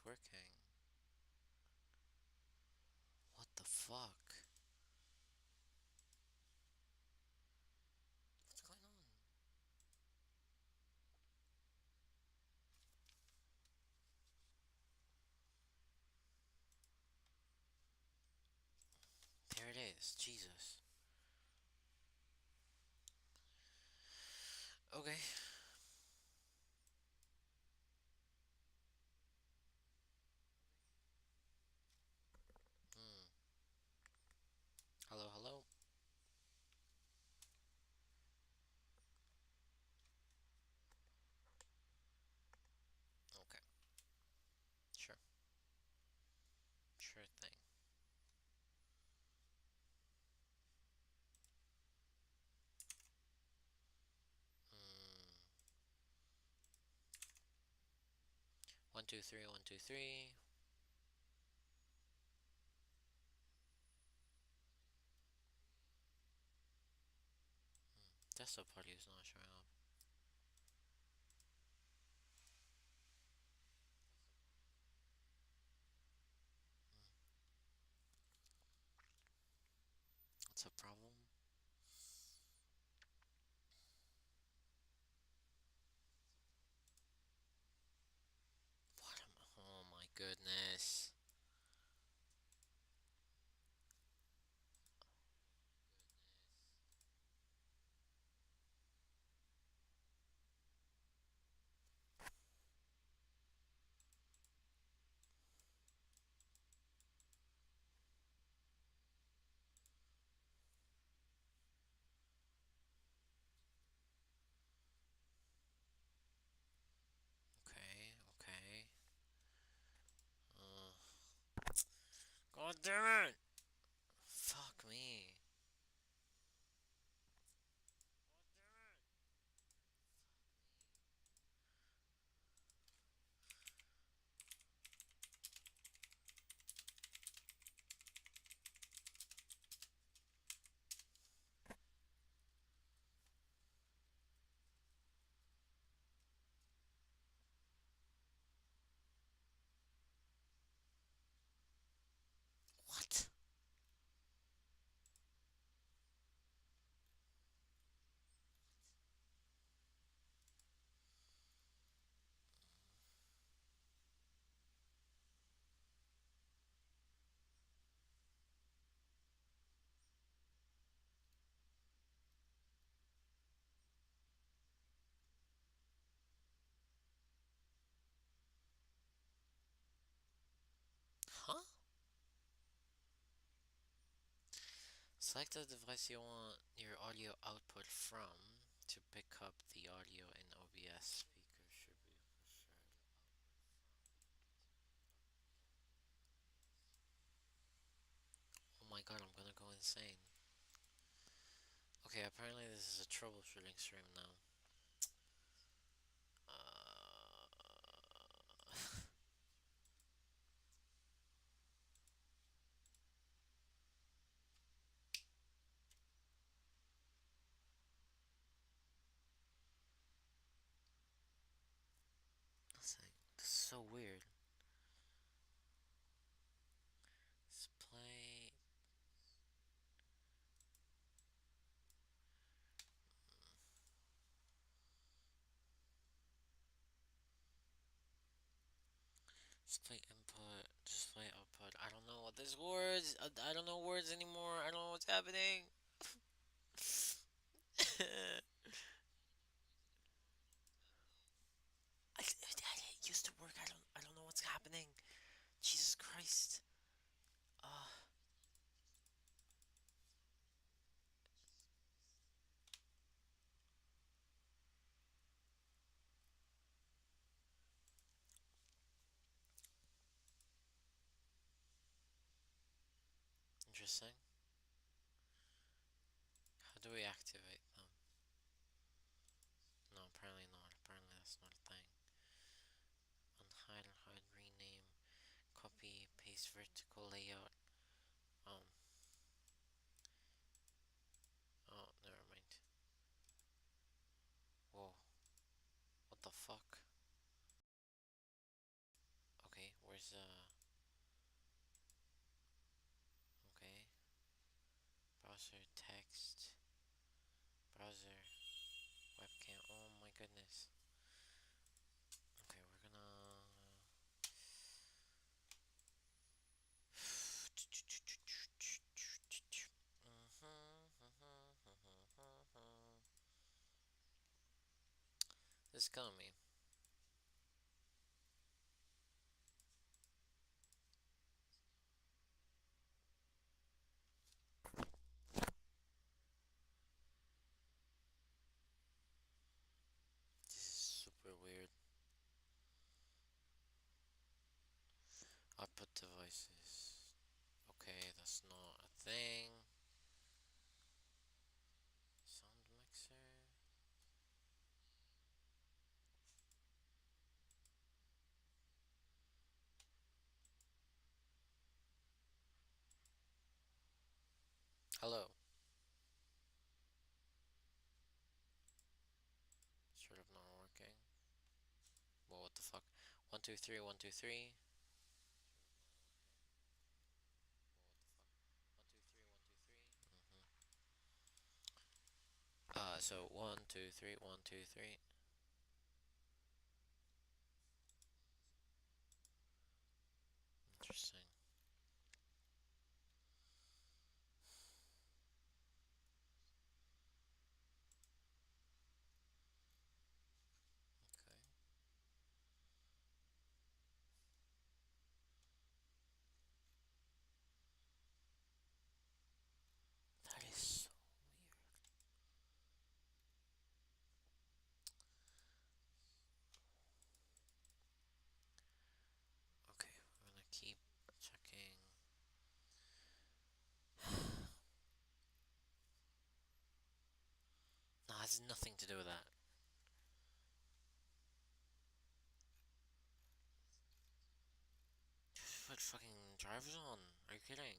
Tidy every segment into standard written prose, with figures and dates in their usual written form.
working. What the fuck? What's going on? There it is. Jesus. Okay. Hmm. Hello, hello. Okay. Sure. Sure thing. Hmm. 1 2 3 1 2 3. Desktop party is not showing up. What's a problem? What am? Oh my goodness. Okay. Okay. Uh. God damn it! Fuck me. What? Huh? Select the device you want your audio output from to pick up the audio in OBS. Speaker should be sure. Oh my god, I'm gonna go insane. Okay, apparently this is a troubleshooting stream now. Uh, nothing. This is so weird. Let's play. Display input, display output. I don't know what this words. I don't know words anymore. I don't know what's happening. It used to work. I don't know what's happening. Jesus Christ. Uh, Interesting. How do we activate them? No, apparently not. Apparently that's not a thing. Unhide, unhide, rename, copy, paste vertical layout. Um, oh, never mind. Whoa, what the fuck? Okay, where's is killing me. This is super weird. Output devices. Okay, that's not a thing. Sound mixer. Hello. Sort of not working. Well, what the fuck? 123, 123. What the fuck? 123, 123. So 123, 123. Interesting. Okay. That is so weird. Okay, we're gonna keep checking. No, it has nothing to do with that. Just put fucking drivers on. Are you kidding?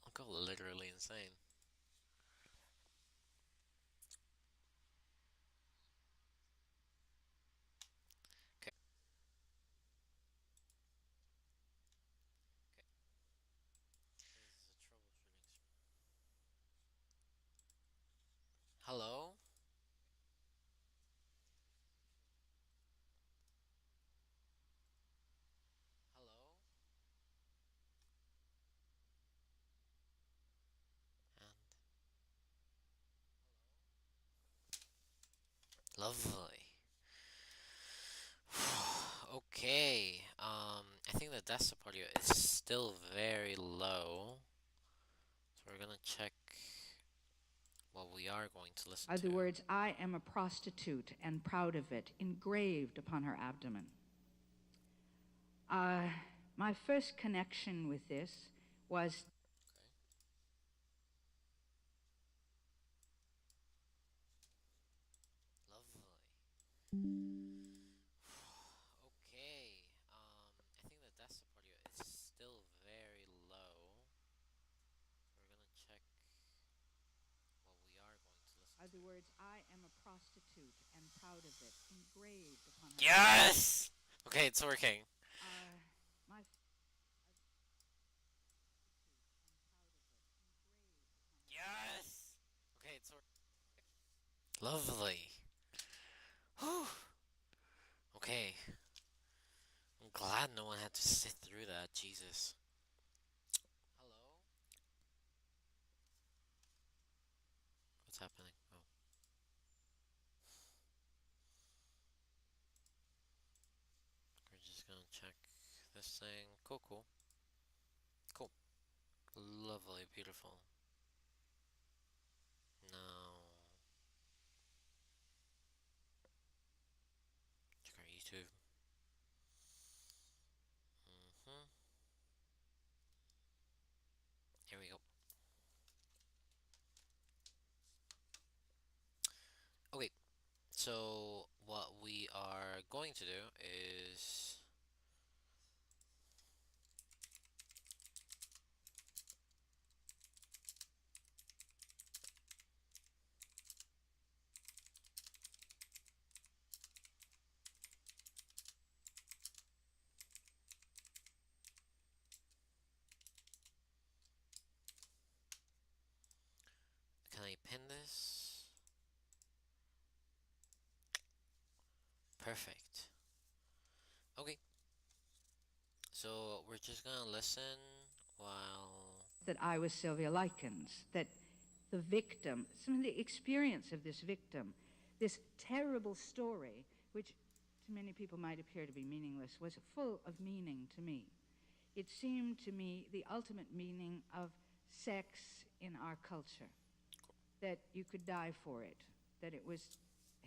I'll go literally insane. Okay. Okay. This is a troubleshooting. Hello? Hello? And lovely. Okay. I think the desktop audio is still very low. So we're gonna check what we are going to listen Are to. the words, "I am a prostitute and proud of it," engraved upon her abdomen. My first connection with this was Okay. Lovely. Okay. I think the desktop audio is still very low. So we're gonna check what we are going to listen are to. the words, "I am a prostitute and proud of it," engraved upon her Yes! Okay, it's working. abdomen. My Yes! Okay, it's working. Lovely. Whew. Okay. I'm glad no one had to sit through that. Jesus. Hello? What's happening? Oh. We're just gonna check this thing. Cool, cool. Cool. Lovely, beautiful. Now, check our YouTube. Hmm. Here we go. Okay, so what we are going to do is can I pin this? Perfect. Okay, so we're just gonna listen while. That I was Sylvia Likens, that the victim, some of the experience of this victim, this terrible story, which to many people might appear to be meaningless, was full of meaning to me. It seemed to me the ultimate meaning of sex in our culture, that you could die for it, that it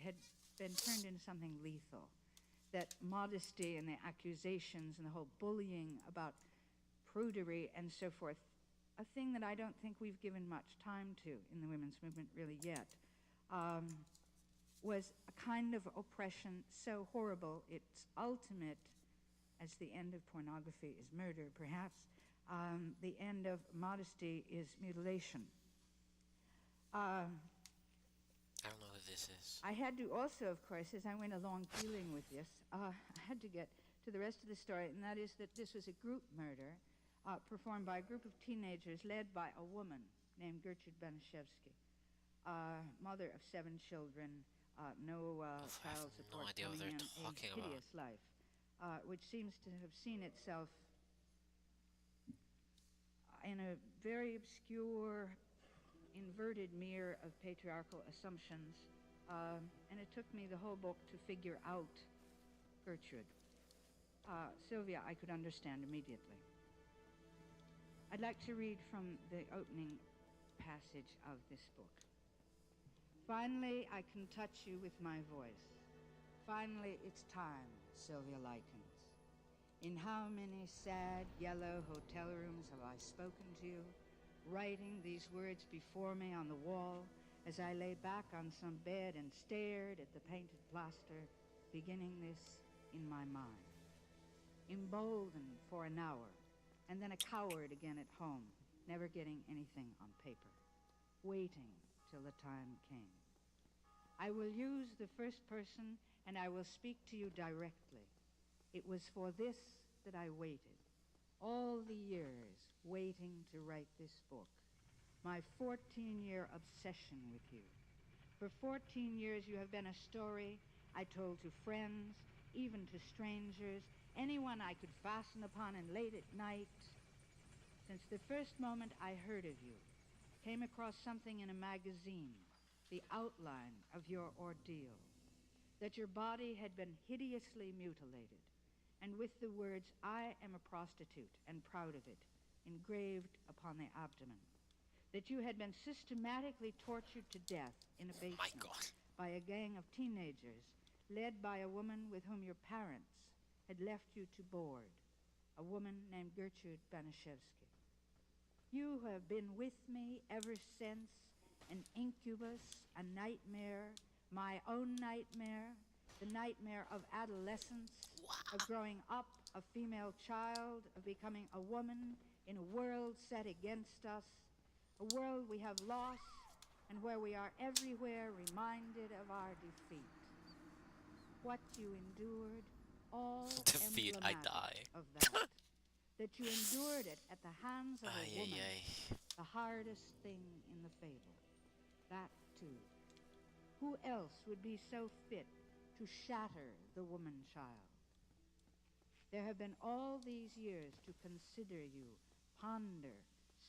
had been turned into something lethal, that modesty and the accusations and the whole bullying about prudery and so forth, a thing that I don't think we've given much time to in the women's movement really yet, was a kind of oppression so horrible, its ultimate, as the end of pornography is murder, perhaps, the end of modesty is mutilation. I don't know who this is. I had to also, of course, as I went along dealing with this, I had to get to the rest of the story, and that is that this was a group murder performed by a group of teenagers led by a woman named Gertrude Banishevsky, mother of 7 children, no I have child no support, idea what coming they're in talking a about. hideous life, which seems to have seen itself in a very obscure, inverted mirror of patriarchal assumptions, and it took me the whole book to figure out Gertrude. Sylvia, I could understand immediately. I'd like to read from the opening passage of this book. Finally, I can touch you with my voice. Finally, it's time, Sylvia Likens. In how many sad, yellow hotel rooms have I spoken to you, writing these words before me on the wall as I lay back on some bed and stared at the painted plaster, beginning this in my mind. Emboldened for an hour, and then a coward again at home, never getting anything on paper, waiting till the time came. I will use the first person, and I will speak to you directly. It was for this that I waited, all the years waiting to write this book, my 14-year obsession with you. For 14 years you have been a story I told to friends, even to strangers, anyone I could fasten upon, and late at night, since the first moment I heard of you, came across something in a magazine, the outline of your ordeal, that your body had been hideously mutilated, and with the words, "I am a prostitute and proud of it," engraved upon the abdomen, that you had been systematically tortured to death in a My basement God. by a gang of teenagers led by a woman with whom your parents had left you to board, a woman named Gertrude Banishevsky. You have been with me ever since, an incubus, a nightmare, my own nightmare, the nightmare of adolescence, of growing up a female child, of becoming a woman in a world set against us, a world we have lost and where we are everywhere reminded of our defeat. What you endured, all Defeat, I emblematic die. of that. That you endured it at the hands of a Ay, ay, woman, ay. the hardest thing in the fable. That too. Who else would be so fit to shatter the woman-child? There have been all these years to consider you, ponder,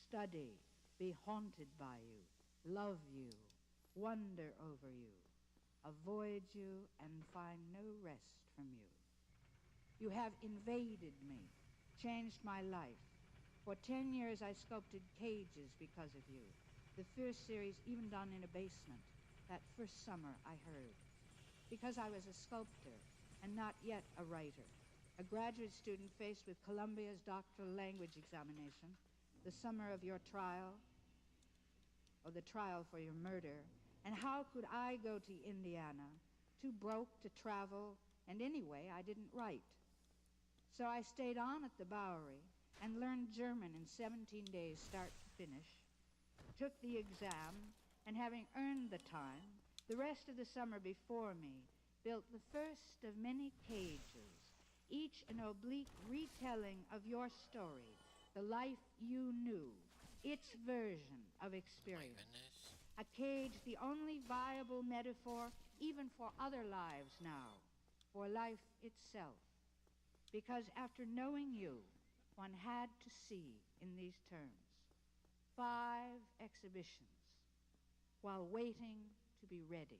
study, be haunted by you, love you, wonder over you, avoid you, and find no rest from you. You have invaded me, changed my life. For 10 years I sculpted cages because of you. The first series even done in a basement. That first summer I heard. Because I was a sculptor and not yet a writer. A graduate student faced with Columbia's doctoral language examination, the summer of your trial, or the trial for your murder. And how could I go to Indiana, too broke to travel, and anyway, I didn't write. So I stayed on at the Bowery and learned German in 17 days, start to finish, took the exam, and having earned the time, the rest of the summer before me, built the first of many cages, each an oblique retelling of your story, the life you knew, its version of My experience. goodness. A cage, the only viable metaphor even for other lives now. for life itself, because after knowing you, one had to see in these terms 5 exhibitions while waiting to be ready.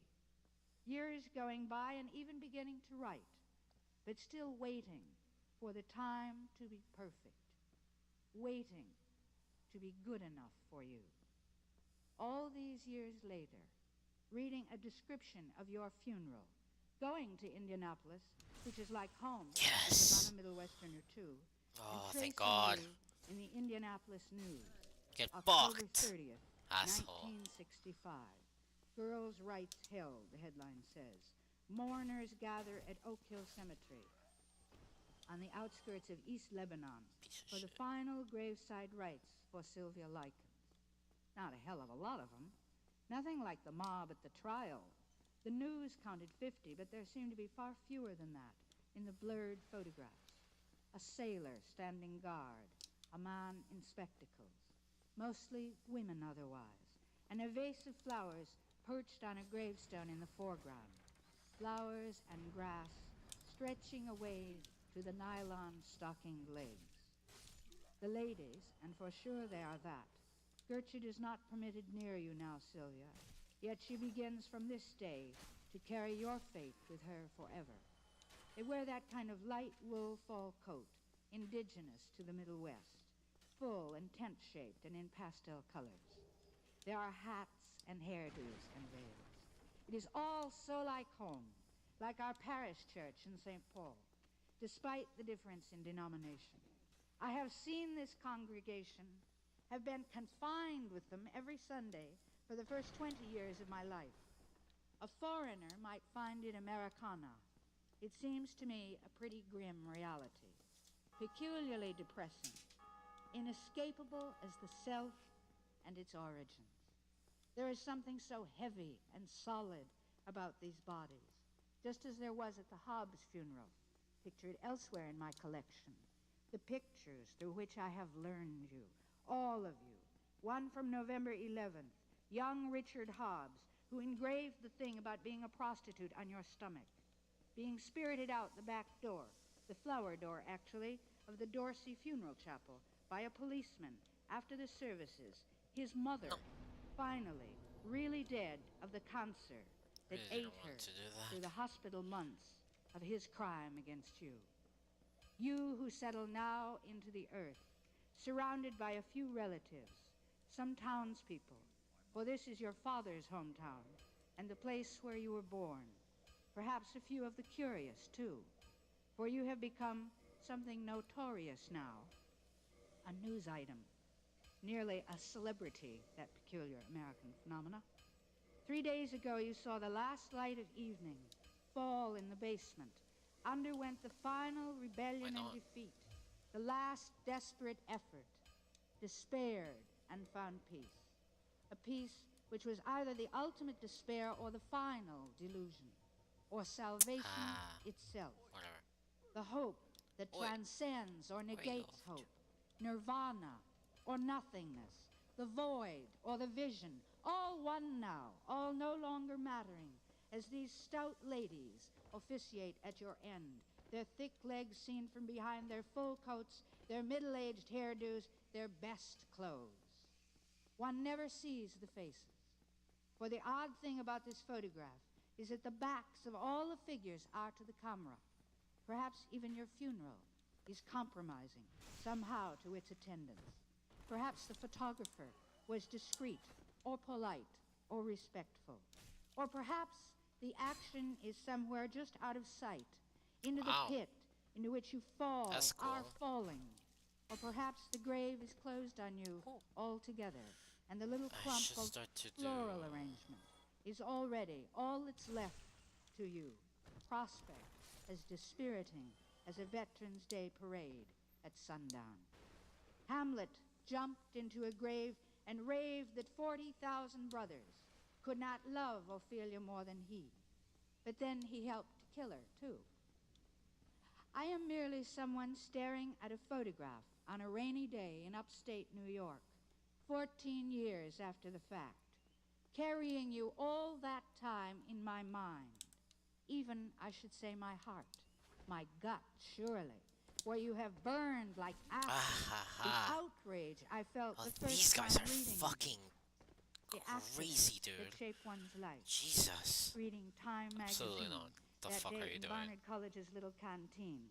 Years going by and even beginning to write, but still waiting for the time to be perfect, waiting to be good enough for you. All these years later, reading a description of your funeral, going to Indianapolis, which is like home, because Yes. I'm a Middle Westerner too, Oh, and thank tracing God. you in the Indianapolis News, Get October fucked, 30th, asshole. 1965. Girls' rights held, the headline says. Mourners gather at Oak Hill Cemetery on the outskirts of East Lebanon Piece of for the shit. final graveside rites for Sylvia Likens. Not a hell of a lot of them. Nothing like the mob at the trial. The news counted 50, but there seemed to be far fewer than that in the blurred photographs. A sailor standing guard, a man in spectacles, mostly women otherwise, and a vase of flowers perched on a gravestone in the foreground. Flowers and grass stretching away to the nylon-stockinged legs. The ladies, and for sure they are that. Gertrude is not permitted near you now, Sylvia, yet she begins from this day to carry your fate with her forever. They wear that kind of light wool fall coat, indigenous to the Middle West, full and tent-shaped and in pastel colors. There are hats and hairdos and veils. It is all so like home, like our parish church in St. Paul, despite the difference in denomination. I have seen this congregation, have been confined with them every Sunday for the first 20 years of my life. A foreigner might find it Americana. It seems to me a pretty grim reality, peculiarly depressing, inescapable as the self and its origins. There is something so heavy and solid about these bodies, just as there was at the Hobbs funeral, pictured elsewhere in my collection. The pictures through which I have learned you, all of you. One from November 11th, young Richard Hobbs, who engraved the thing about being a prostitute on your stomach, being spirited out the back door, the flower door, actually, of the Dorsey Funeral Chapel by a policeman after the services, his mother, No. finally, really dead of the cancer that Really ate didn't her want to do through that. the hospital months of his crime against you. You who settle now into the earth, surrounded by a few relatives, some townspeople, for this is your father's hometown and the place where you were born. Perhaps a few of the curious, too, for you have become something notorious now, a news item, nearly a celebrity, that peculiar American phenomena. 3 days ago, you saw the last light of evening fall in the basement, underwent the final Why rebellion and not? defeat, the last desperate effort, despaired and found peace. A peace which was either the ultimate despair or the final delusion, or salvation Ah, itself. whatever. The hope that Wait. transcends or negates Lord. hope, nirvana or nothingness, the void or the vision, all one now, all no longer mattering, as these stout ladies officiate at your end, their thick legs seen from behind their full coats, their middle-aged hairdos, their best clothes. One never sees the faces, for the odd thing about this photograph is that the backs of all the figures are to the camera. Perhaps even your funeral is compromising somehow to its attendance. Perhaps the photographer was discreet or polite or respectful. Or perhaps the action is somewhere just out of sight, into the Wow. pit into which you fall, That's are cool. falling. Or perhaps the grave is closed on you Cool. altogether, and the little I clump should of start to do. floral arrangement is already all that's left to you. Prospect as dispiriting as a Veterans Day parade at sundown. Hamlet jumped into a grave and raved that 40,000 brothers could not love Ophelia more than he. But then he helped to kill her, too. I am merely someone staring at a photograph on a rainy day in upstate New York, 14 years after the fact, carrying you all that time in my mind, even, I should say, my heart, my gut, surely, where you have burned like Ah acid. ha The ha. outrage I felt Oh, the these first guys time are reading fucking the crazy, accidents that dude. shape one's life. Jesus. Reading Time Absolutely magazine not. The that fuck day are you in doing? Barnard College's little canteen,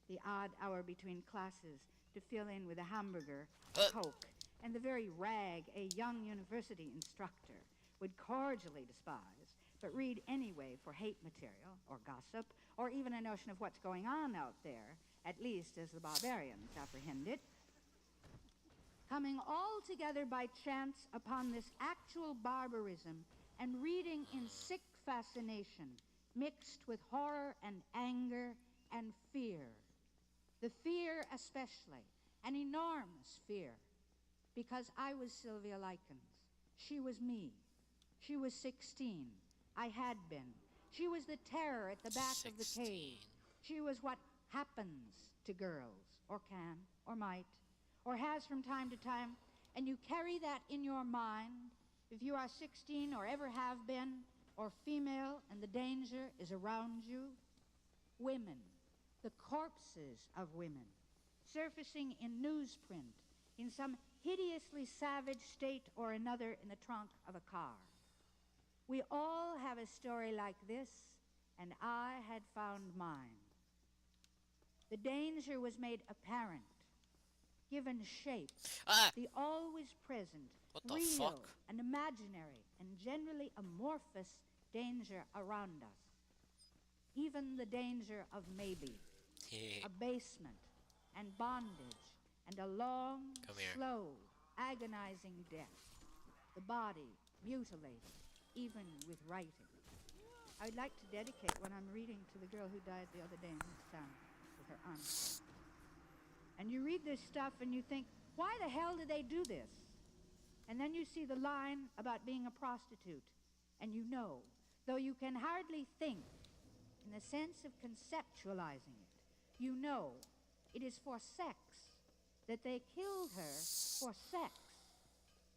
the odd hour between classes to fill in with a hamburger, a Uh, Coke, and the very rag a young university instructor would cordially despise, but read anyway for hate material or gossip, or even a notion of what's going on out there, at least as the barbarians apprehend it, coming all together by chance upon this actual barbarism and reading in sick fascination, mixed with horror and anger and fear. The fear especially, an enormous fear, because I was Sylvia Likens. She was me. She was 16. I had been. She was the terror at the back of the 16. cave. She was what happens to girls, or can, or might, or has from time to time, and you carry that in your mind if you are 16 or ever have been, or female, and the danger is around you. Women, the corpses of women, surfacing in newsprint in some hideously savage state or another in the trunk of a car. We all have a story like this, and I had found mine. The danger was made apparent, given shape, Ah! the always present, What the real fuck? and imaginary, and generally amorphous danger around us. Even the danger of maybe, abasement, and bondage, and a long, Come here. slow, agonizing death. The body mutilated, even with writing. I'd like to dedicate what I'm reading to the girl who died the other day in this town with her arms. And you read this stuff and you think, why the hell did they do this? And then you see the line about being a prostitute, and you know, though you can hardly think in the sense of conceptualizing it, you know it is for sex, that they killed her for sex,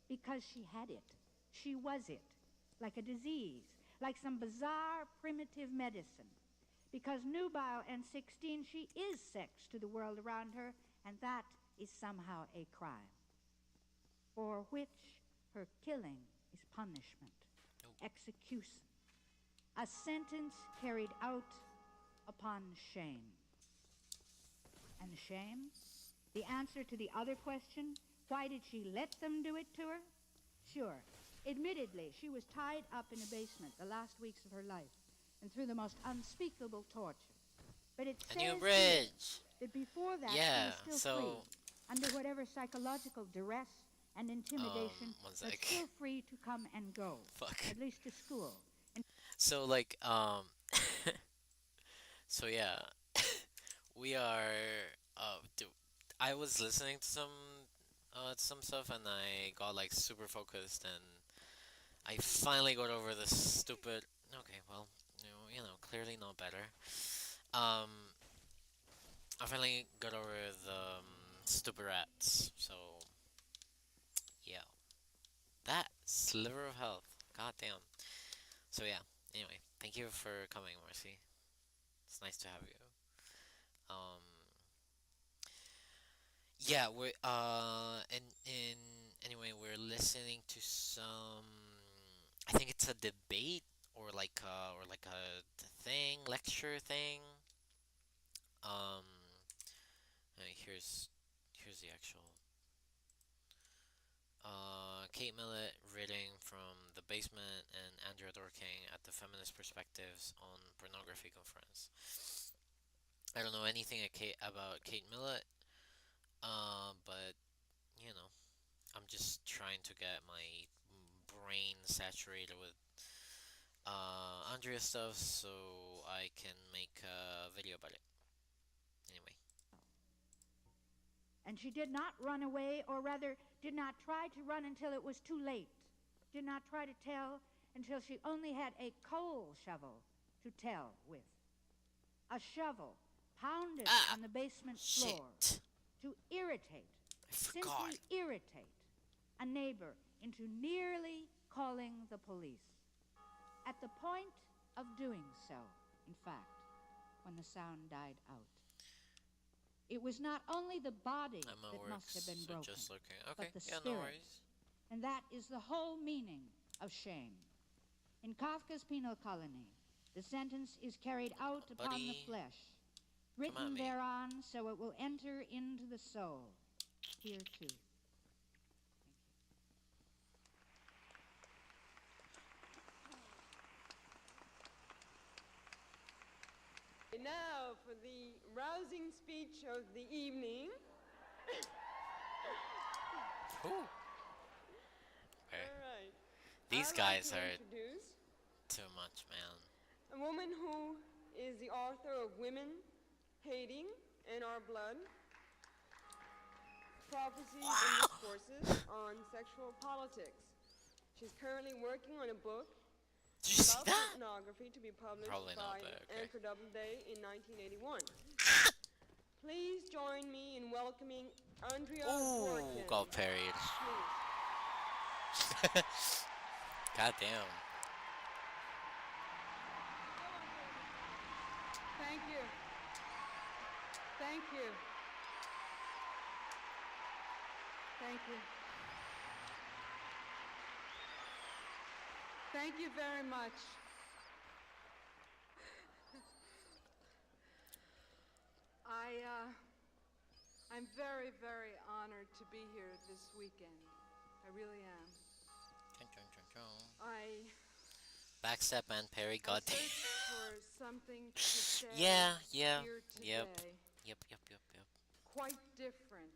because she had it. She was it, like a disease, like some bizarre primitive medicine. Because nubile and 16, she is sex to the world around her, and that is somehow a crime, for which her killing is punishment, execution, a sentence carried out upon shame. And shame? The answer to the other question, why did she let them do it to her? Sure, admittedly, she was tied up in a basement the last weeks of her life, and through the most unspeakable torture. But it A says new here bridge! that before that Yeah, she was still so- free, under whatever psychological duress and intimidation, one but sec. still free to come and go, Fuck. at least to school. And So, like, so yeah. We are, I was listening to some stuff and I got, like, super focused and I finally got over this stupid, okay, well, clearly not better. Um, I finally got over the stupid rats. So yeah, that sliver of health. God damn. So yeah. Anyway, thank you for coming, Marcy. It's nice to have you. Um, yeah, in anyway, we're listening to some. I think it's a debate or like a thing, lecture thing. Um, here's the actual. Kate Millett reading from The Basement and Andrea Dorking at the Feminist Perspectives on Pornography Conference. I don't know anything about Kate Millett, but you know, I'm just trying to get my brain saturated with Andrea stuff so I can make a video about it. Anyway. And she did not run away, or rather, did not try to run until it was too late. Did not try to tell until she only had a coal shovel to tell with. A shovel pounded Ah! on the basement floor Shit! to irritate, I forgot. simply irritate, a neighbor into nearly calling the police. At the point of doing so, in fact, when the sound died out. It was not only the body Emma that must have works, been so broken, just looking. but Okay, the yeah, no spirit. worries. And that is the whole meaning of shame. In Kafka's Penal Colony, the sentence is carried out upon the Buddy, flesh, come at written me. thereon so it will enter into the soul. Here too. Now for the rousing speech of the evening. Ooh. Okay. All right. These I'd guys like to are introduce too much, man. a woman who is the author of Women, Hating, and Our Blood, Prophecies and Discourses on Sexual Politics. She's currently working on a book Did you see about that? pornography to be published Probably not, by but okay. Anchor Doubleday in 1981. Please join me in welcoming Andrea Ooh, Dworkin. got parried. Please. God damn. Thank you. Thank you. Thank you. Thank you very much. I'm very, very honored to be here this weekend. I really am. I Backstep and parry, I god damn. searched for something to say Yeah, yeah, here yep. today, Yep. quite different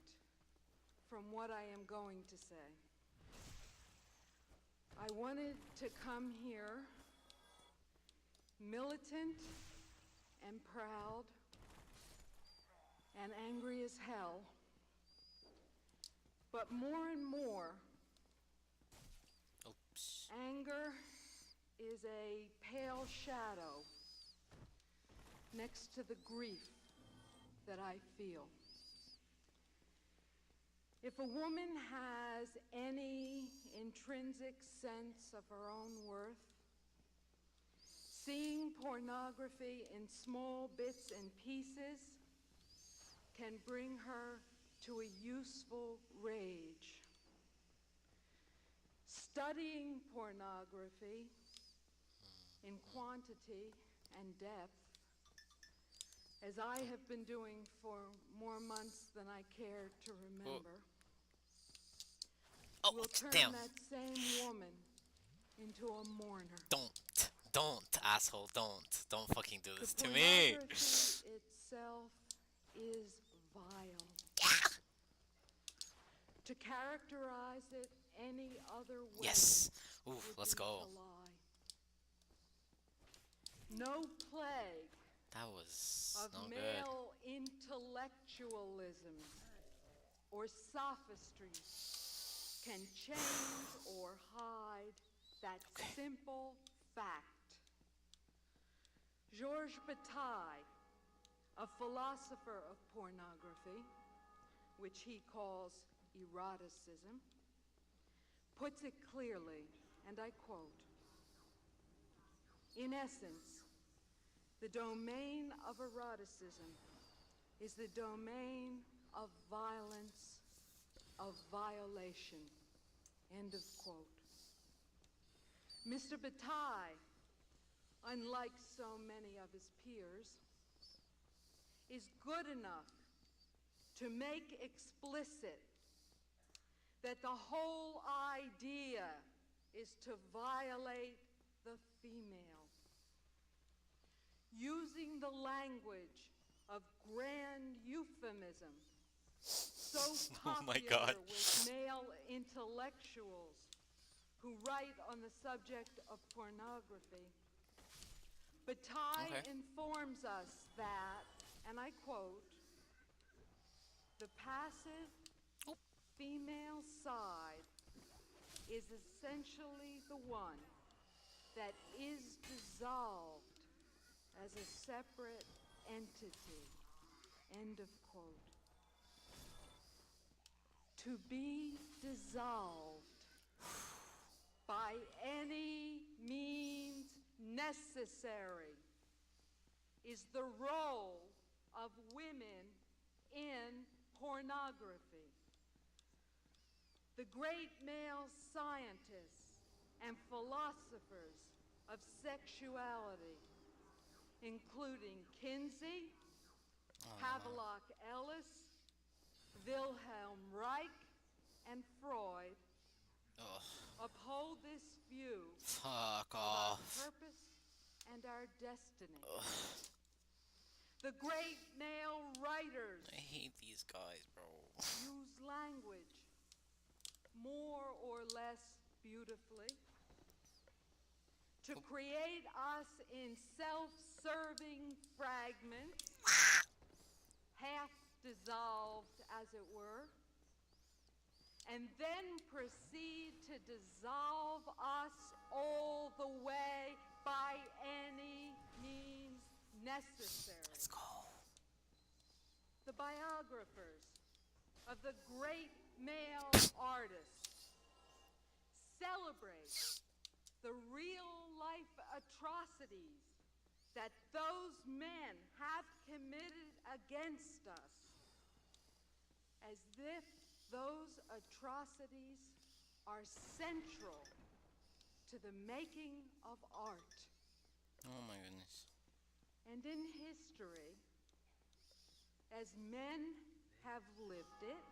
from what I am going to say. I wanted to come here militant and proud and angry as hell, but more and more, Oops. anger is a pale shadow next to the grief that I feel. If a woman has any intrinsic sense of her own worth, seeing pornography in small bits and pieces can bring her to a useful rage. Studying pornography in quantity and depth, as I have been doing for more months than I care to remember, Oh, will turn damn. that same woman into a mourner. Don't, asshole, don't fucking do this The to me. pornography itself is vile. Yeah. To characterize it any other way Yes. Ooh, would let's be go. to lie. No plague That was of no good. male intellectualism or sophistries can change or hide that simple fact. Georges Bataille, a philosopher of pornography, which he calls eroticism, puts it clearly, and I quote, "In essence, the domain of eroticism is the domain of violence, of violation." End of quote. Mr. Bataille, unlike so many of his peers, is good enough to make explicit that the whole idea is to violate the female. Using the language of grand euphemism, so Oh my popular God. with male intellectuals who write on the subject of pornography, Bataille Okay. informs us that, and I quote, "The passive female side is essentially the one that is dissolved as a separate entity." End of quote. To be dissolved by any means necessary is the role of women in pornography. The great male scientists and philosophers of sexuality, including Kinsey, Havelock Ellis, Wilhelm Reich, and Freud, Ugh. uphold this view Fuck of our off. purpose and our destiny. Ugh. The great male writers I hate these guys, bro. use language more or less beautifully to create us in self-serving fragments, half dissolved, as it were, and then proceed to dissolve us all the way by any means necessary. Let's go. The biographers of the great male artists celebrate the real-life atrocities that those men have committed against us, as if those atrocities are central to the making of art. Oh my goodness. And in history, as men have lived it,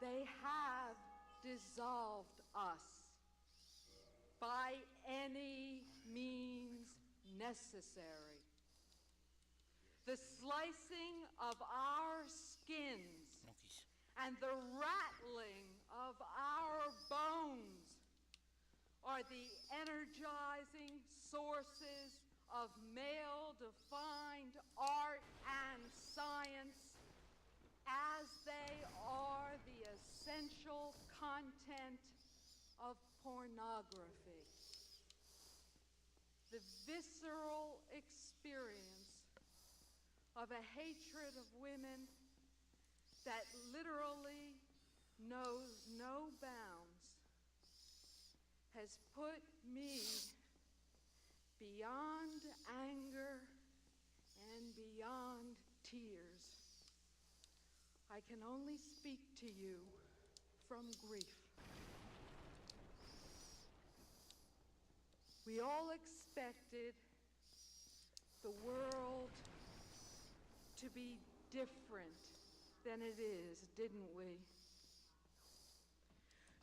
they have dissolved us by any means necessary. The slicing of our skins Nokies. and the rattling of our bones are the energizing sources of male-defined art and science, as they are the essential content of pornography. The visceral experience of a hatred of women that literally knows no bounds has put me beyond anger and beyond tears. I can only speak to you from grief. We all expected the world to be different than it is, didn't we?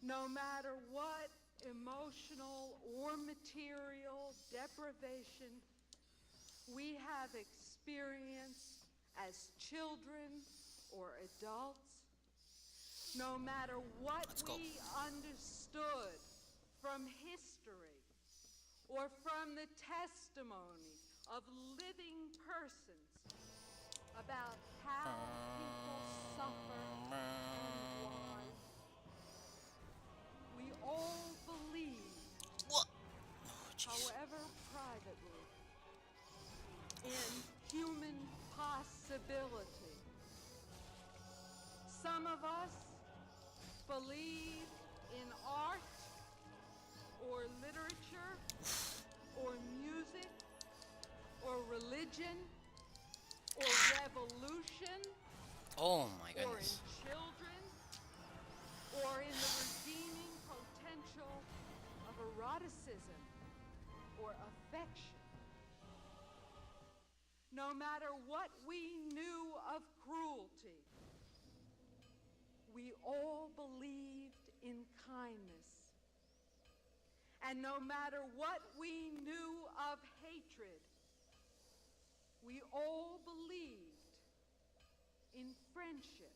No matter what emotional or material deprivation we have experienced as children or adults, no matter what Let's go. we understood from history or from the testimony of living persons about how people suffer and why, we all believe, What? Oh, jeez. however privately, in human possibility. Some of us believe in art or literature or music or religion or revolution Oh my or in goodness. children or in the redeeming potential of eroticism or affection. No matter what we knew of cruelty, we all believed in kindness. And no matter what we knew of hatred, we all believed in friendship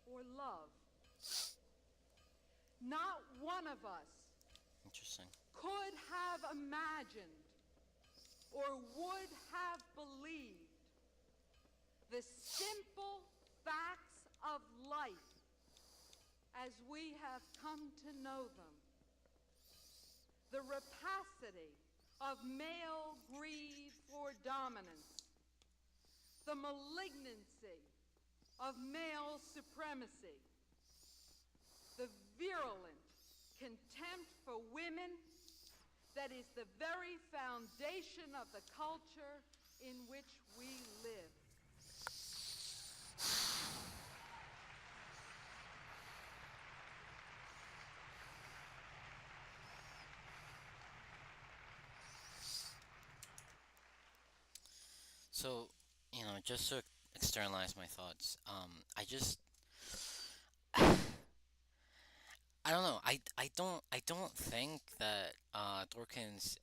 or love. Not one of us Interesting. could have imagined or would have believed the simple facts of life as we have come to know them. The rapacity of male greed for dominance, the malignancy of male supremacy, the virulent contempt for women that is the very foundation of the culture in which we live. So, just to externalize my thoughts, I don't know. I don't think that Dorkin's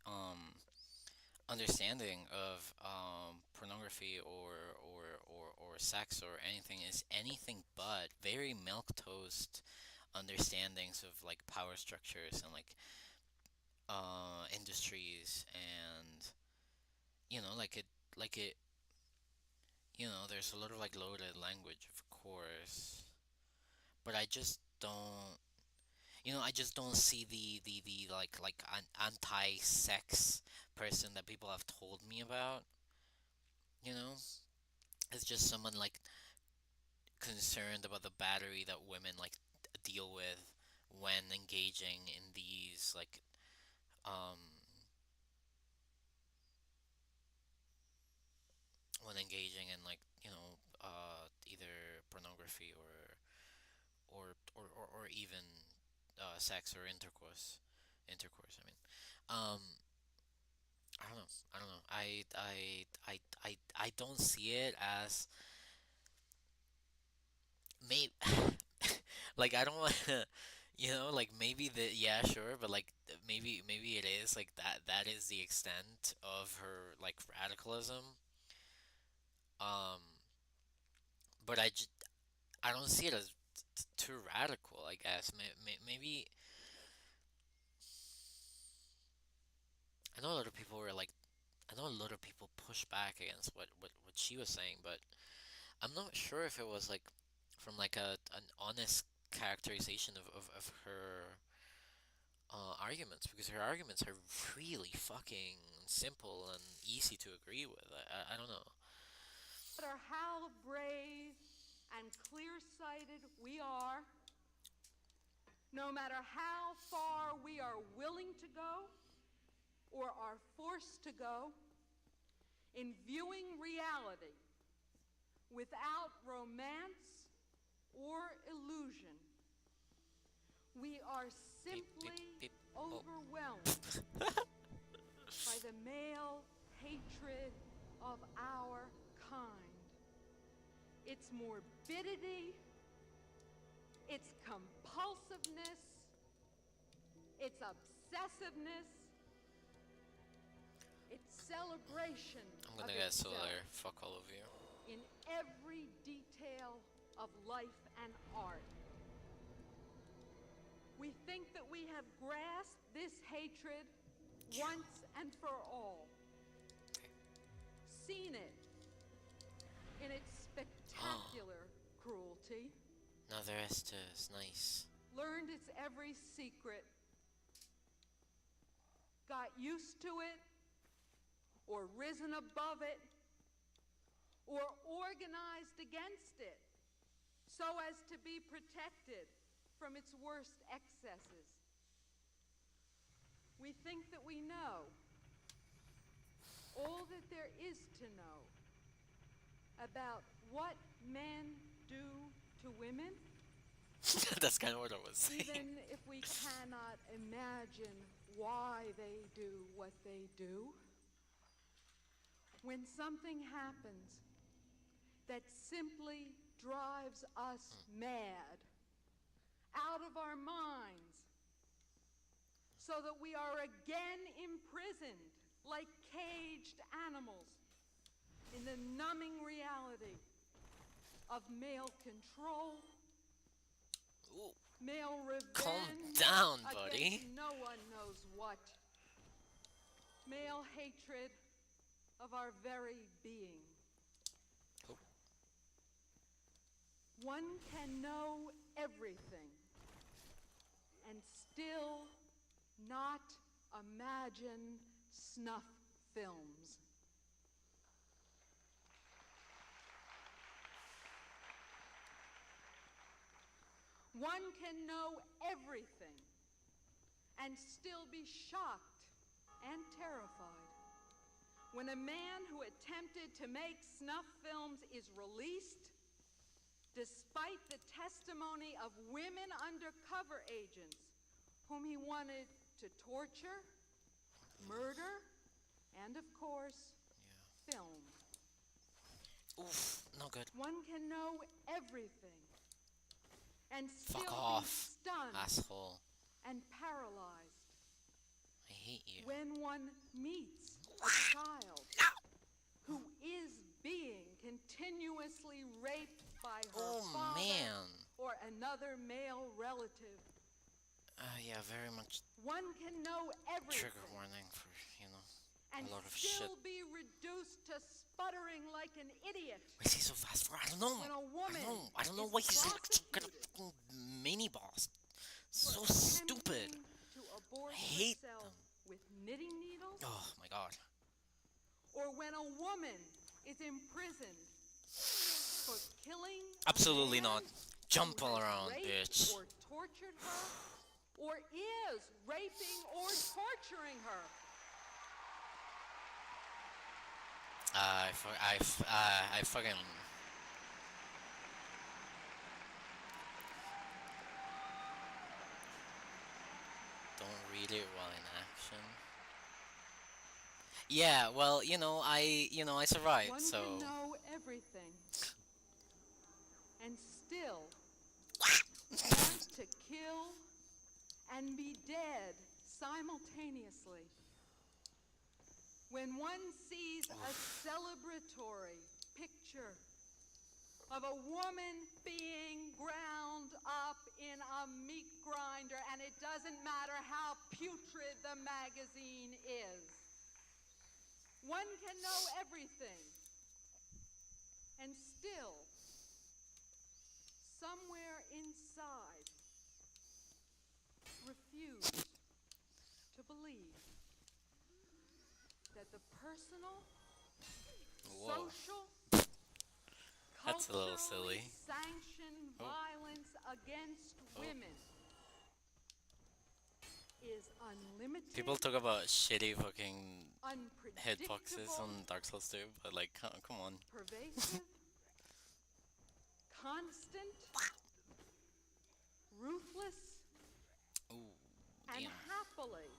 understanding of pornography or sex or anything is anything but very milquetoast understandings of like power structures and like industries and like it there's a lot of like loaded language, of course, but I just don't see the like an anti-sex person that people have told me about. You know, it's just someone like concerned about the battery that women like deal with when engaging in these like um when engaging in like either pornography or even sex or intercourse. Um I don't know. I don't see it as maybe like I don't want to like maybe yeah, sure, but like maybe it is like that is the extent of her like radicalism. Um but I don't see it as too radical, I guess. Maybe I know a lot of people were like I know a lot of people push back against what she was saying, but I'm not sure if it was like from like an honest characterization of her arguments, because her arguments are really fucking simple and easy to agree with. I don't know. No matter how brave and clear-sighted we are, no matter how far we are willing to go or are forced to go in viewing reality without romance or illusion, we are Beep beep simply beep. Oh. overwhelmed by the male hatred of our kind. Its morbidity, its compulsiveness, its obsessiveness, its celebration I'm of gonna get itself solar. Fuck all of you. in every detail of life and art. We think that we have grasped this hatred once and for all, seen it in its spectacular cruelty, Now the rest is nice. learned its every secret, got used to it, or risen above it, or organized against it so as to be protected from its worst excesses. We think that we know all that there is to know about what men do to women, That's kind of what I was saying. even if we cannot imagine why they do what they do. When something happens that simply drives us mad, out of our minds, so that we are again imprisoned like caged animals in the numbing reality of male control, Ooh, male revenge calm down, buddy. against no one knows what, male hatred of our very being. Oh. One can know everything and still not imagine snuff films. One can know everything and still be shocked and terrified when a man who attempted to make snuff films is released, despite the testimony of women undercover agents whom he wanted to torture, murder, and of course, film. Oof, no good. One can know everything and still Fuck be off, stunned asshole. and paralyzed I hate you. when one meets a child who is being continuously raped by her Oh father man. or another male relative. Yeah, very much One can know everything trigger warning for, and a lot of still shit. be reduced to sputtering like an idiot Why is he so fast for? I don't know. when a woman I don't know is why he's like some kind of prosecuted fucking mini boss. So for stupid. attempting to abort I hate herself them. with knitting needles, Oh my god. or when a woman is imprisoned for killing a Absolutely man not. Jump who all has around, raped bitch. or tortured her, or is raping or torturing her. I fucking. Don't read it while in action. Yeah, well, I survived, One so. can know everything and still want to kill and be dead simultaneously. When one sees a celebratory picture of a woman being ground up in a meat grinder, and it doesn't matter how putrid the magazine is, one can know everything and still, somewhere inside, refuse to believe that the personal, Whoa. social, That's a little culturally silly. sanctioned Oh. violence against women is unlimited, People talk about shitty fucking hitboxes unpredictable, on Dark Souls 2, but like, come on. pervasive, constant, ruthless, Ooh, and damn. happily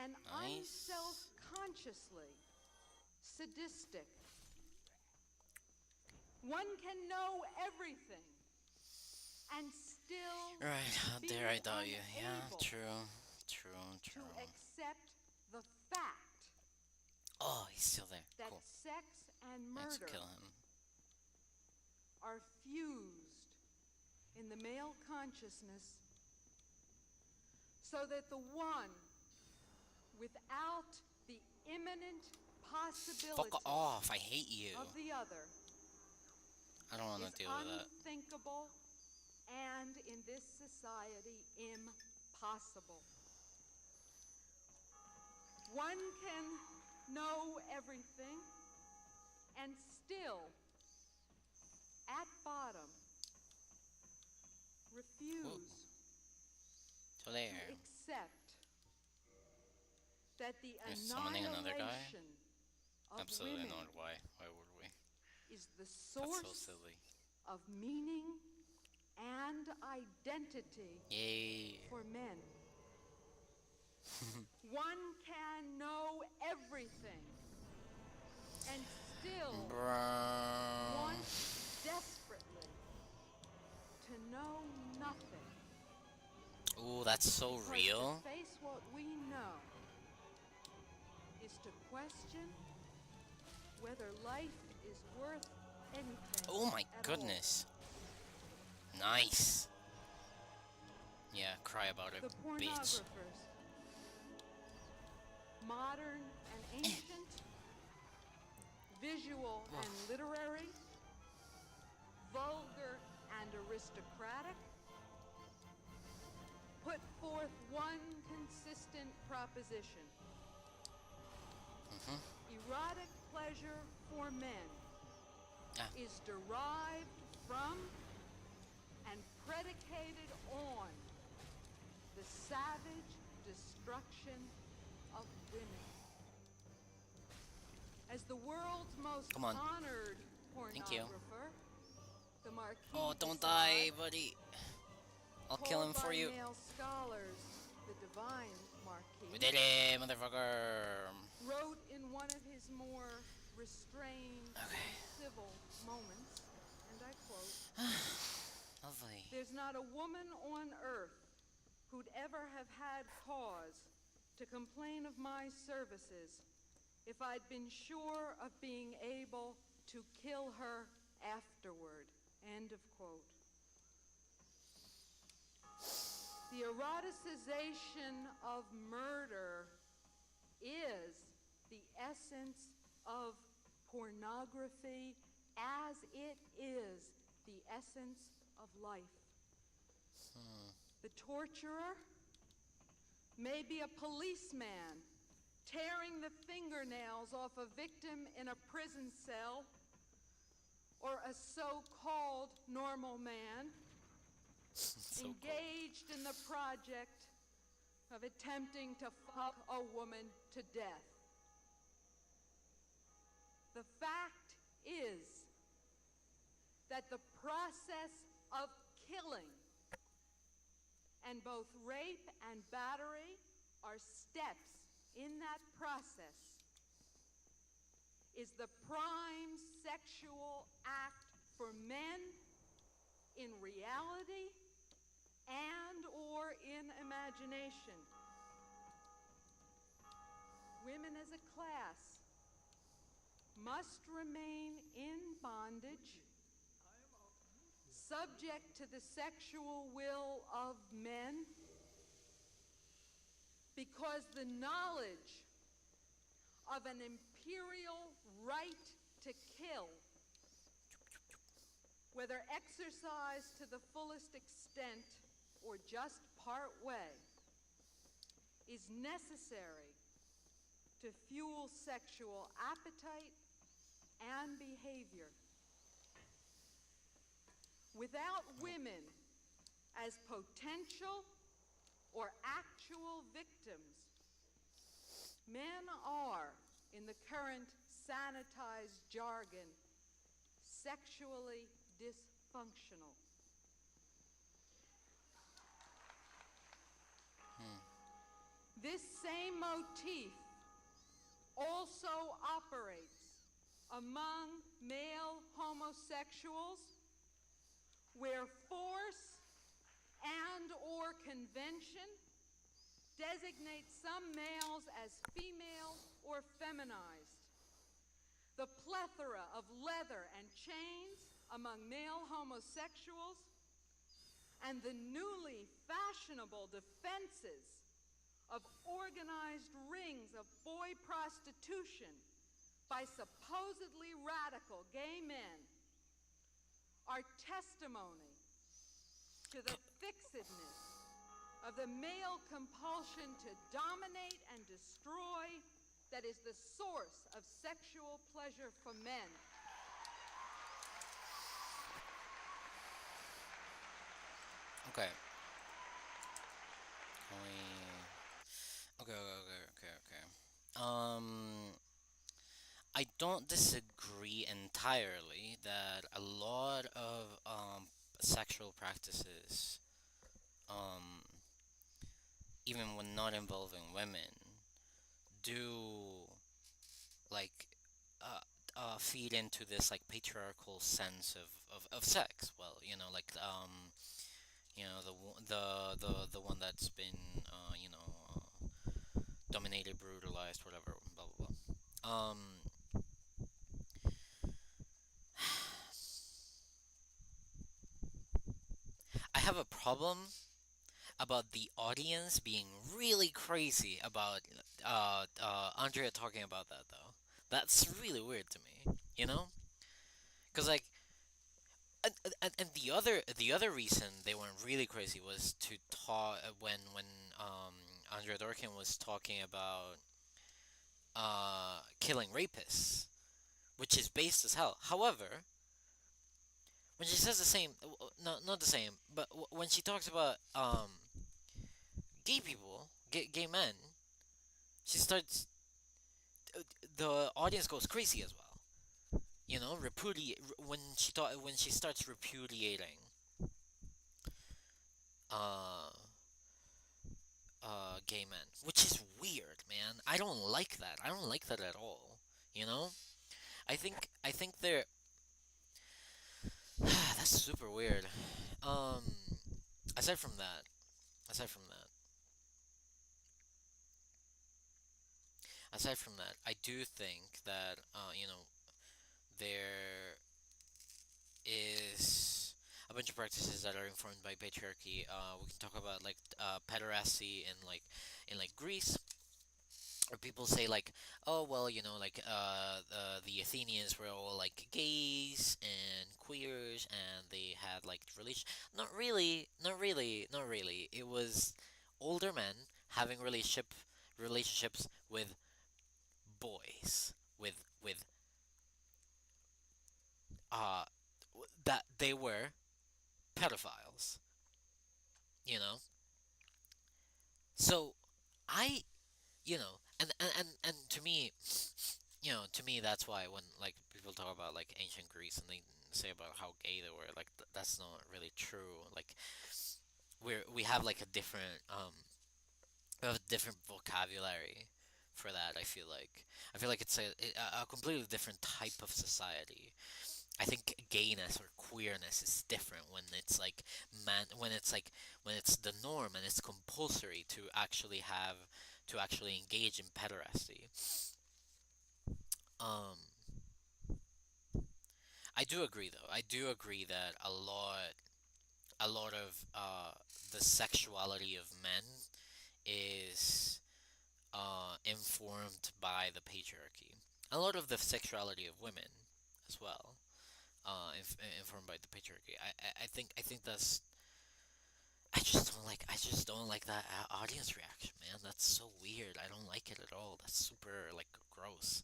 and Nice. unself-consciously sadistic. One can know everything and still Right, how be dare I doubt you? Yeah, unable true. to accept the fact Oh, he's still there. that Cool. sex and Let's murder kill him. are fused in the male consciousness so that the one without the imminent possibility Fuck off, I hate you. of the other I don't want is to deal with that. unthinkable and, in this society, impossible. One can know everything and still, at bottom, refuse So to there. accept that the You're summoning another guy? annihilation of Absolutely women not. Why? Why would we? is the That's so source silly. of meaning and identity Yay. for men. One can know everything and still want desperately to know nothing. Ooh, that's so Because real. to face what we know is to question whether life is worth anything. Oh my at goodness. Nice. Yeah, cry about it, all. The bitch. pornographers, modern and ancient, visual and literary, vulgar and aristocratic, put forth one consistent proposition. Erotic pleasure for men Ah. is derived from and predicated on the savage destruction of women. As the world's most Come on. honored Thank you. pornographer, the Marquis Oh, de don't die, Sade, buddy. I'll kill him called for by you. male scholars the divine We Marquis, did it, motherfucker. wrote in one of his more restrained Okay. and civil moments, and I quote, Lovely. "There's not a woman on earth who'd ever have had cause to complain of my services if I'd been sure of being able to kill her afterward." End of quote. The eroticization of murder is the essence of pornography as it is the essence of life. The torturer may be a policeman tearing the fingernails off a victim in a prison cell, or a so-called normal man So cool. engaged in the project of attempting to fuck a woman to death. The fact is that the process of killing and both rape and battery are steps in that process, is the prime sexual act for men in reality and or in imagination. Women as a class must remain in bondage, subject to the sexual will of men, because the knowledge of an imperial right to kill, whether exercised to the fullest extent or just part way, is necessary to fuel sexual appetite and behavior. Without women as potential or actual victims, men are, in the current sanitized jargon, sexually dysfunctional. This same motif also operates among male homosexuals, where force and or convention designates some males as female or feminized. The plethora of leather and chains among male homosexuals and the newly fashionable defenses of organized rings of boy prostitution by supposedly radical gay men are testimony to the fixedness of the male compulsion to dominate and destroy that is the source of sexual pleasure for men. Okay. Okay. I don't disagree entirely that a lot of sexual practices, um, even when not involving women, do like feed into this like patriarchal sense of sex. Well, the one that's been dominated, brutalized, whatever, blah blah blah. I have a problem about the audience being really crazy about Andrea talking about that though. That's really weird to me, you know? Cuz like and the other reason they went really crazy was to talk when um Andrea Dorkin was talking about killing rapists, which is based as hell. However, when she says the same, no, not the same, but when she talks about gay people, gay men, she starts the audience goes crazy as well. You know, when she starts repudiating uh gay men, which is weird, man. I don't like that. I don't like that at all. You know? I think they're that's super weird. Um aside from that, aside from that, aside from that, I do think that there is a bunch of practices that are informed by patriarchy. We can talk about like pederasty in like Greece, or people say like, oh well, the Athenians were all like gays and queers, and they had like relation. Not really, not really, not really. It was older men having relationships with boys, with uh that they were pedophiles. You know, so I and to me, to me, that's why when like people talk about like ancient Greece and they say about how gay they were, like that's not really true. Like we have like a different vocabulary for that. I feel like it's a completely different type of society. I think gayness or queerness is different when it's like when it's the norm and it's compulsory to actually engage in pederasty. Um, I do agree though. I do agree that a lot of the sexuality of men is informed by the patriarchy. A lot of the sexuality of women as well, informed by the patriarchy. I think that's. I just don't like that audience reaction, man. That's so weird. I don't like it at all. That's super like gross,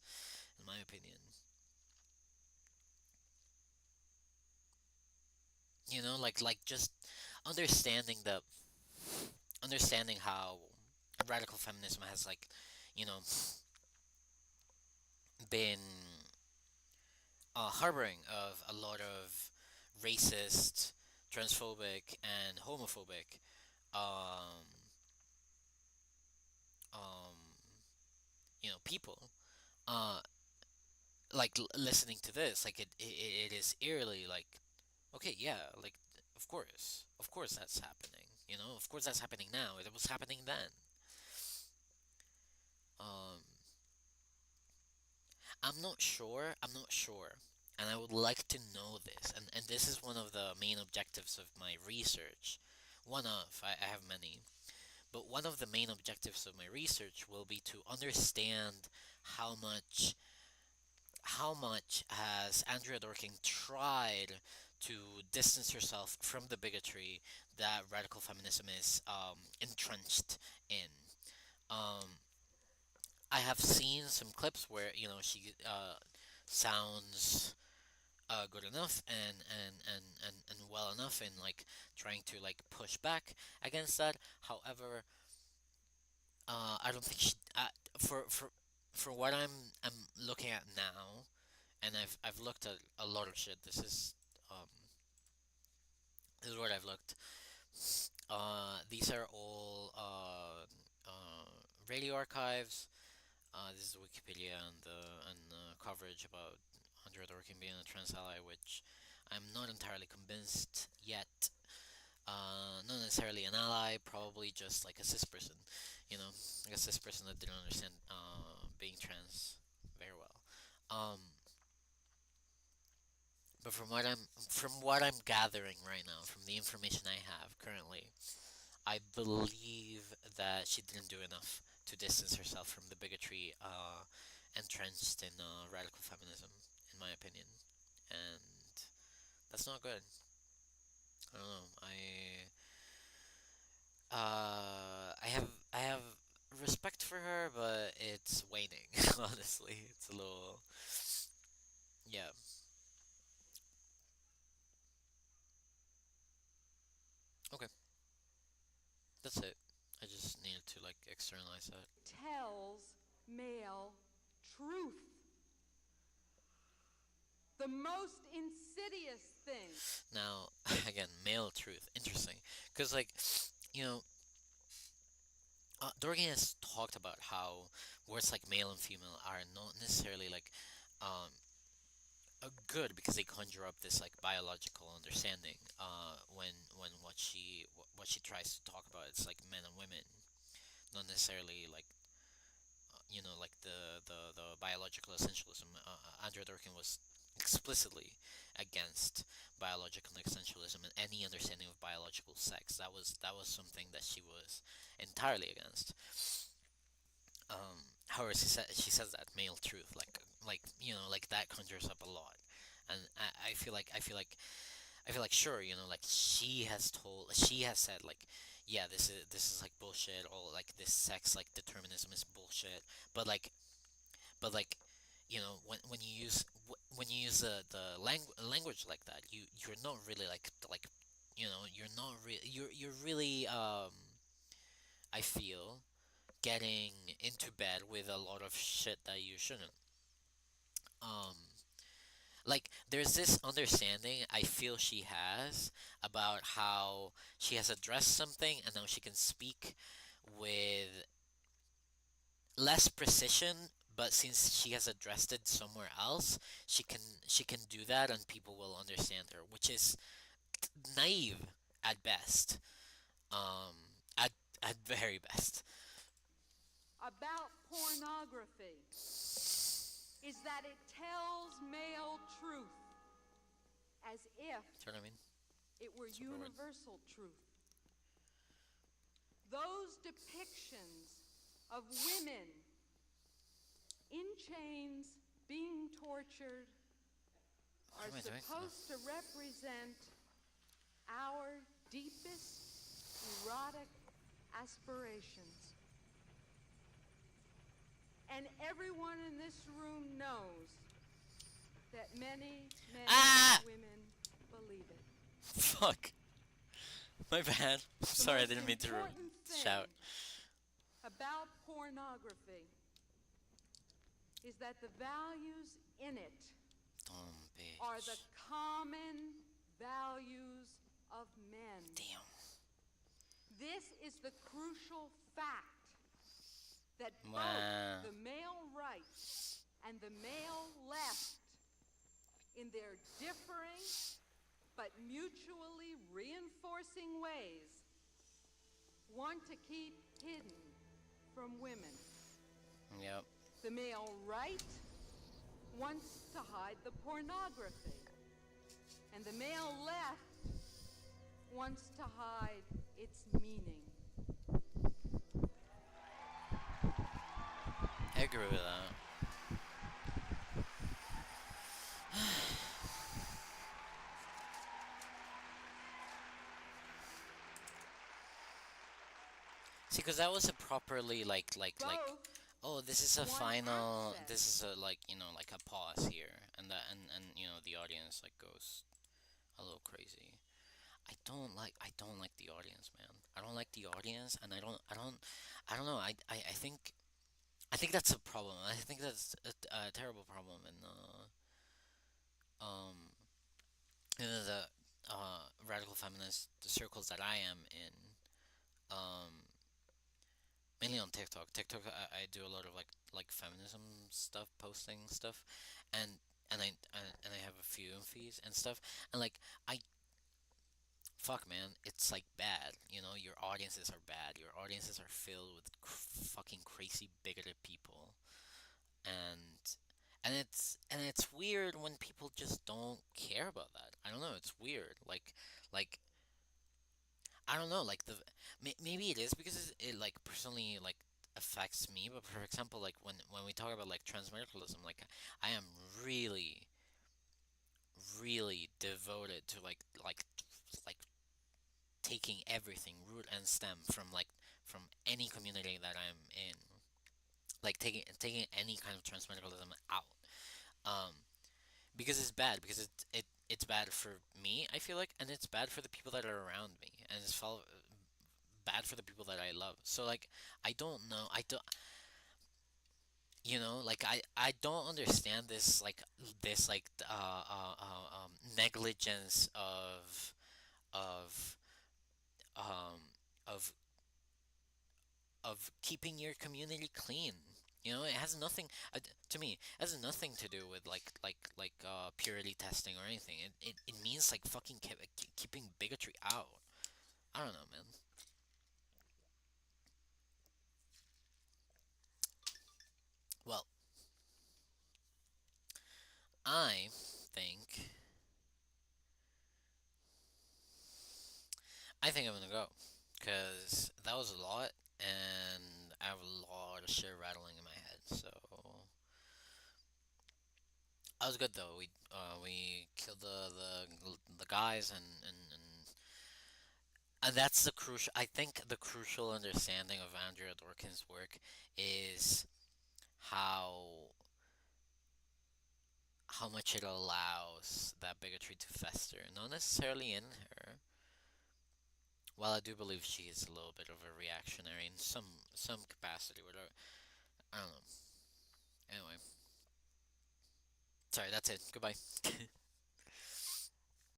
in my opinion. Like just understanding the understanding how radical feminism has like, you know, been harboring of a lot of racist, transphobic, and homophobic um, um, people. Uh, like listening to this, like it is eerily like, okay, yeah, like of course that's happening. Of course that's happening now. It was happening then. Um, I'm not sure, and I would like to know this. And this is one of the main objectives of my research. I have many, but one of the main objectives of my research will be to understand how much how much has Andrea Dworkin tried to distance herself from the bigotry that radical feminism is entrenched in. Um, I have seen some clips where she sounds good enough and well enough in like trying to like push back against that. However, I don't think for what I'm looking at now, and I've looked at a lot of shit. Um this is what I've looked. These are all radio archives. This is Wikipedia and coverage about Andrea Dworkin being a trans ally, which I'm not entirely convinced yet. Not necessarily an ally, probably just like a cis person, like a cis person that didn't understand being trans very well. Um, but from what I'm gathering right now, from the information I have currently, I believe that she didn't do enough to distance herself from the bigotry entrenched in radical feminism, in my opinion, and that's not good. I don't know. I have respect for her, but it's waning. Honestly, it's a little. Yeah. Okay, that's it. I just needed to like externalize that. Tells the most insidious thing. Now, again, male truth. Interesting. Because, like, you know, Dorgan has talked about how words like male and female are not necessarily, like, um, good because they conjure up this, like, biological understanding, when what she tries to talk about, it's like men and women, not necessarily, like, like the biological essentialism. Andrea Durkin was explicitly against biological essentialism and any understanding of biological sex. That was something that she was entirely against. However, she says that male truth, like like that conjures up a lot, and I feel like sure, like she has said, like, yeah, this is like bullshit, or like this sex, like, determinism is bullshit, but like when you use the language like that, you're not really, like you're not really you're really, I feel, getting into bed with a lot of shit that you shouldn't. Um, like, there's this understanding I feel she has about how she has addressed something and now she can speak with less precision, but since she has addressed it somewhere else, she can do that and people will understand her, which is naive at best. Um, at very best. About pornography is that it tells male truth as if Do you know what I mean? it were Super weird. universal truth. Those depictions of women in chains being tortured What are am I doing? supposed to represent our deepest erotic aspirations. And everyone in this room knows that many, many Ah! women believe it. Fuck. My bad. The Sorry, I most didn't mean to important thing shout. about pornography is that the values in it Dumb bitch. are the common values of men. Damn. This is the crucial fact that Wow. both the male right and the male left, in their differing but mutually reinforcing ways, want to keep hidden from women. Yep. The male right wants to hide the pornography, and the male left wants to hide its meaning. I agree with that. See, because that was a properly, Both oh, this is a want final, access. this is a, like, like a pause here, and the audience, like, goes a little crazy. I don't like the audience, man. I don't like the audience, and I don't know. I think that's a problem. I think that's a terrible problem um the radical feminist circles that I am in. Mainly on TikTok. TikTok, I do a lot of, like feminism stuff, posting stuff, and and I have a few fees and stuff, and, like, I fuck, man, it's, like, bad. Your audiences are bad. Your audiences are filled with fucking crazy bigoted people, and and it's weird when people just don't care about that. I don't know. It's weird. Like I don't know. Like, maybe it is because it, like, personally, like, affects me. But for example, like, when we talk about, like, transmedicalism, like, I am really really devoted to, like taking everything root and stem from any community that I'm in, like, taking any kind of transmedicalism out, um because it's bad, because it's bad for me, I feel like, and it's bad for the people that are around me, and bad for the people that I love. So, like, I don't know. I don't. Like I don't understand this negligence of um of keeping your community clean. It has nothing to me. It has nothing to do with purity testing or anything. It means like fucking keeping bigotry out. I don't know, man. Well, I think I'm gonna go because that was a lot, and I have a lot of shit rattling in my head. So that was good though. We killed the guys, and that's the crucial. I think the crucial understanding of Andrea Dworkin's work is how much it allows that bigotry to fester. Not necessarily in her. Well, I do believe she is a little bit of a reactionary in some capacity. Whatever. I don't know. Anyway, sorry. That's it. Goodbye.